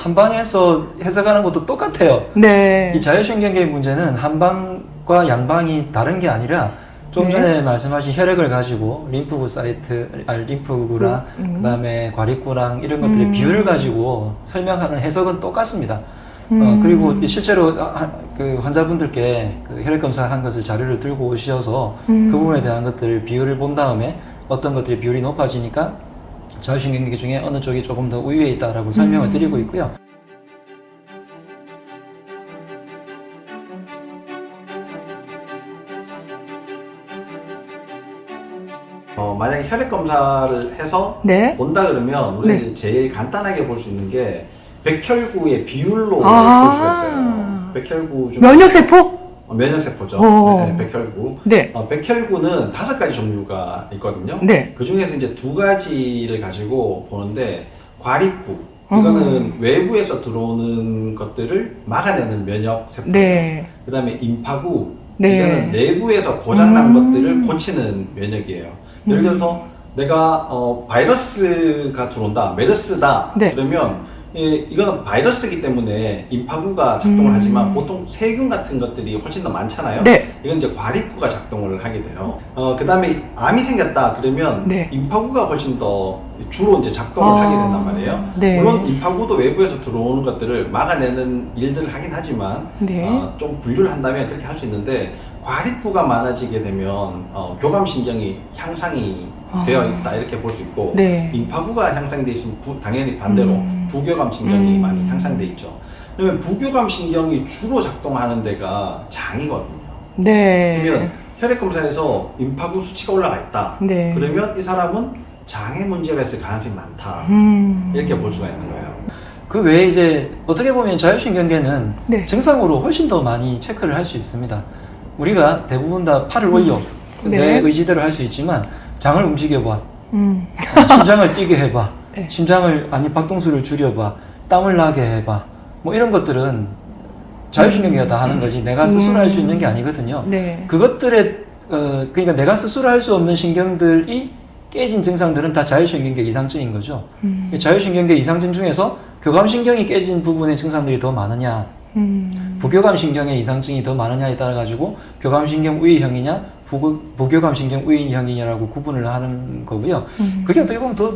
한방에서 해석하는 것도 똑같아요. 네. 이 자율신경계의 문제는 한방과 양방이 다른 게 아니라 좀 전에 말씀하신 혈액을 가지고 림프구 사이트, 림프구랑 그다음에 과립구랑 이런 것들의 비율을 가지고 설명하는 해석은 똑같습니다. 그리고 실제로 그 환자분들께 그 혈액 검사한 것을 자료를 들고 오셔서 그 부분에 대한 것들을 비율을 본 다음에 어떤 것들이 비율이 높아지니까 자율신경계 중에 어느 쪽이 조금 더 우위에 있다라고 설명을 드리고 있고요. 만약에 혈액 검사를 해서 네. 본다 그러면 우리가 네. 제일 간단하게 볼 수 있는 게 백혈구의 비율로 볼 수가 있어요. 백혈구 중 면역세포? 면역세포죠. 네, 백혈구. 네. 백혈구는 5가지 종류가 있거든요. 네. 그 중에서 이제 2가지를 가지고 보는데 과립구. 이거는 외부에서 들어오는 것들을 막아내는 면역세포. 네. 그 다음에 임파구. 네. 이거는 내부에서 고장난 것들을 고치는 면역이에요. 예를 들어서 내가 바이러스가 들어온다, 메르스다. 네. 그러면 이거는 바이러스이기 때문에 임파구가 작동을 하지만 보통 세균 같은 것들이 훨씬 더 많잖아요. 네. 이건 이제 과립구가 작동을 하게 돼요. 그 다음에 암이 생겼다 그러면 네. 임파구가 훨씬 더 주로 이제 작동을 하게 된단 말이에요. 네. 물론 임파구도 외부에서 들어오는 것들을 막아내는 일들을 하긴 하지만 네. 좀 분류를 한다면 그렇게 할 수 있는데 과립구가 많아지게 되면 교감신경이 향상이 되어 있다 이렇게 볼 수 있고 네. 임파구가 향상돼 있으면 당연히 반대로 부교감신경이 많이 향상돼 있죠. 그러면 부교감신경이 주로 작동하는 데가 장이거든요. 네. 그러면 혈액검사에서 임파구 수치가 올라가 있다. 네. 그러면 이 사람은 장에 문제가 있을 가능성이 많다. 이렇게 볼 수가 있는 거예요. 그 외에 이제 어떻게 보면 자율신경계는 네. 증상으로 훨씬 더 많이 체크를 할 수 있습니다. 우리가 대부분 다 팔을 올려 네. 내 의지대로 할 수 있지만 장을 움직여봐, 심장을 뛰게 해봐, 네. 심장을 박동수를 줄여봐, 땀을 나게 해봐, 뭐 이런 것들은 자율신경계가 다 하는 거지 내가 스스로 할 수 있는 게 아니거든요. 네. 그것들의 그러니까 내가 스스로 할 수 없는 신경들이 깨진 증상들은 다 자율신경계 이상증인 거죠. 자율신경계 이상증 중에서 교감신경이 깨진 부분의 증상들이 더 많으냐, 부교감신경의 이상증이 더 많으냐에 따라 가지고 교감신경 우위형이냐, 부교감신경 우위형이냐라고 구분을 하는 거고요. 그게 어떻게 보면 더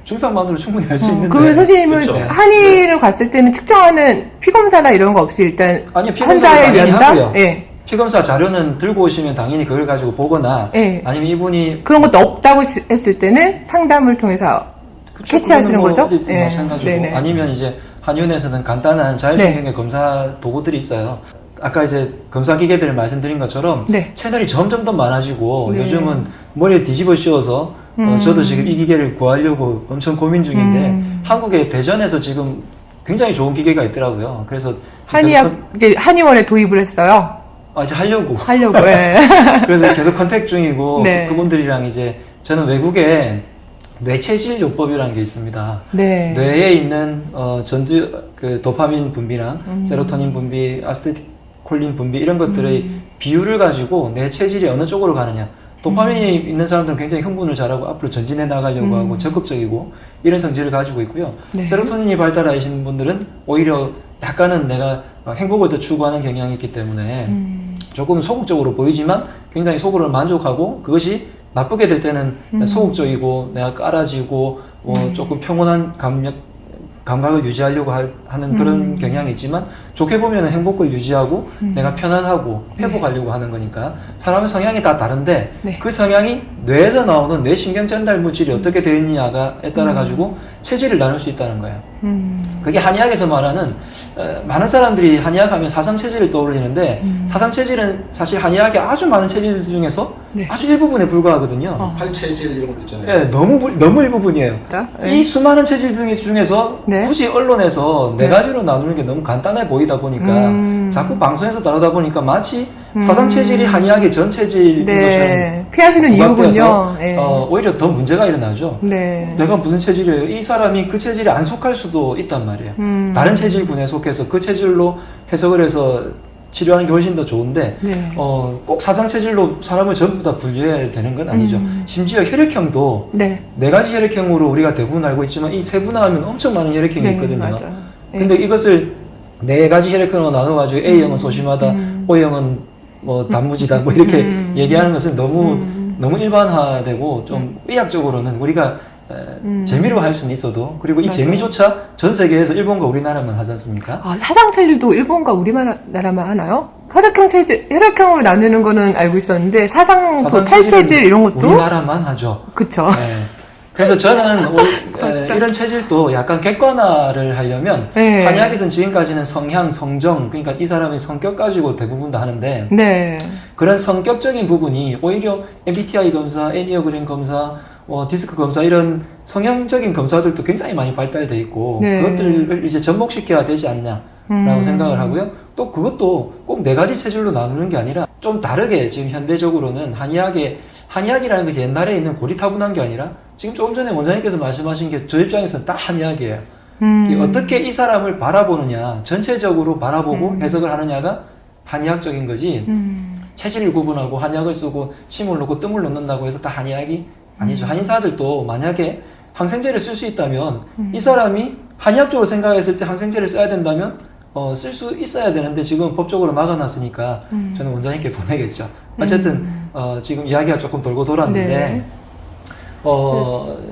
증상만으로 충분히 알 수 있는데. 그러면 선생님은 그렇죠. 한의를 갔을 때는 측정하는 피검사나 이런 거 없이 일단 아니요, 피검사를 환자의 당연히 면담? 하고요. 예. 피검사 자료는 들고 오시면 당연히 그걸 가지고 보거나 네. 아니면 이분이 그런 것도 없다고 했을 때는 상담을 통해서 그쵸, 캐치하시는 그거는 뭐 거죠? 어디 예. 마찬가지고 네네. 아니면 이제 한의원에서는 간단한 자율신경계 검사 도구들이 있어요. 아까 이제 검사 기계들을 말씀드린 것처럼 네. 채널이 점점 더 많아지고 네. 요즘은 머리에 뒤집어 씌워서 저도 지금 이 기계를 구하려고 엄청 고민 중인데 한국의 대전에서 지금 굉장히 좋은 기계가 있더라고요. 그래서 한의원에 도입을 했어요. 이제 하려고 예. 그래서 계속 컨택 중이고 네. 그분들이랑 이제 저는 외국에 뇌체질 요법이라는 게 있습니다. 네. 뇌에 있는 전두 그 도파민 분비랑 세로토닌 분비, 아세틸콜린 분비 이런 것들의 비율을 가지고 뇌 체질이 어느 쪽으로 가느냐. 도파민이 있는 사람들은 굉장히 흥분을 잘하고 앞으로 전진해 나가려고 하고 적극적이고 이런 성질을 가지고 있고요. 네. 세로토닌이 발달하신 분들은 오히려 약간은 내가 행복을 더 추구하는 경향이 있기 때문에 조금 소극적으로 보이지만 굉장히 속으로 만족하고 그것이 나쁘게 될 때는 소극적이고 내가 깔아지고 조금 평온한 감각을 유지하려고 하는 그런 경향이 있지만 좋게 보면 행복을 유지하고 내가 편안하고 회복하려고 하는 거니까 사람의 성향이 다 다른데 네. 그 성향이 뇌에서 나오는 뇌신경 전달 물질이 어떻게 되어 있느냐에 따라 가지고 체질을 나눌 수 있다는 거예요. 그게 한의학에서 말하는 많은 사람들이 한의학 하면 사상체질을 떠올리는데 사상체질은 사실 한의학의 아주 많은 체질들 중에서 네. 아주 일부분에 불과하거든요. 팔체질 이런 것도 있잖아요. 예, 너무 일부분이에요. 네. 이 수많은 체질 중에서 네. 굳이 언론에서 네 가지로 나누는 게 너무 간단해 보이다 보니까 자꾸 방송에서 다루다 보니까 마치 사상 체질이 한의학의 전 체질인 네. 피하시는 부각되어서, 이유군요. 네. 오히려 더 문제가 일어나죠. 네. 내가 무슨 체질이에요? 이 사람이 그 체질에 안 속할 수도 있단 말이에요. 다른 체질군에 속해서 그 체질로 해석을 해서 치료하는 게 훨씬 더 좋은데 네. 꼭 사상 체질로 사람을 전부 다 분류해야 되는 건 아니죠. 심지어 혈액형도 네. 네 가지 혈액형으로 우리가 대부분 알고 있지만 이 세분화하면 엄청 많은 혈액형이 네, 있거든요. 맞아요. 네. 근데 이것을 네 가지 혈액형으로 나눠가지고 A형은 소심하다, O형은 뭐 단무지다, 뭐 이렇게 얘기하는 것은 너무 일반화되고 좀 의학적으로는 우리가 재미로 할 수는 있어도 그리고 이 맞아요. 재미조차 전 세계에서 일본과 우리나라만 하지 않습니까? 아, 사상 체질도 일본과 우리나라만 하나요? 혈액형 체질, 혈액형으로 나누는 거는 알고 있었는데 사상 그 탈체질 이런 것도 우리나라만 하죠. 그쵸. 네. 그래서 저는 이런 체질도 약간 객관화를 하려면 네. 한의학에서는 지금까지는 성향, 성정, 그러니까 이 사람의 성격 가지고 대부분 다 하는데 네. 그런 성격적인 부분이 오히려 MBTI 검사, 애니어그램 검사, 디스크 검사 이런 성형적인 검사들도 굉장히 많이 발달돼 있고 네. 그것들을 이제 접목시켜야 되지 않냐라고 생각을 하고요. 또 그것도 꼭 네 가지 체질로 나누는 게 아니라 좀 다르게 지금 현대적으로는 한의학이라는 것이 옛날에 있는 고리타분한 게 아니라 지금 조금 전에 원장님께서 말씀하신 게 저 입장에서는 딱 한의학이에요. 어떻게 이 사람을 바라보느냐, 전체적으로 바라보고 해석을 하느냐가 한의학적인 거지 체질을 구분하고 한약을 쓰고 침을 놓고 뜸을 놓는다고 해서 다 한의학이 아니죠. 한의사들도 만약에 항생제를 쓸 수 있다면 이 사람이 한의학적으로 생각했을 때 항생제를 써야 된다면 쓸 수 있어야 되는데 지금 법적으로 막아놨으니까 저는 원장님께 보내겠죠. 어쨌든 지금 이야기가 조금 돌고 돌았는데 네.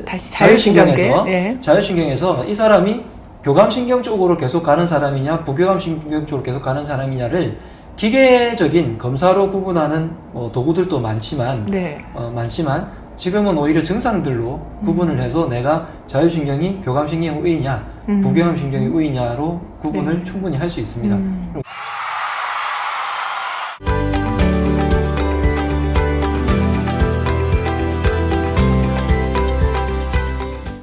다시 자율신경계. 네. 자율신경에서 이 사람이 교감신경 쪽으로 계속 가는 사람이냐 부교감신경 쪽으로 계속 가는 사람이냐를 기계적인 검사로 구분하는 도구들도 많지만 네. 많지만 지금은 오히려 증상들로 구분을 해서 내가 자율신경이 교감신경의 우위냐 부교감신경의 우위냐로 구분을 충분히 할 수 있습니다.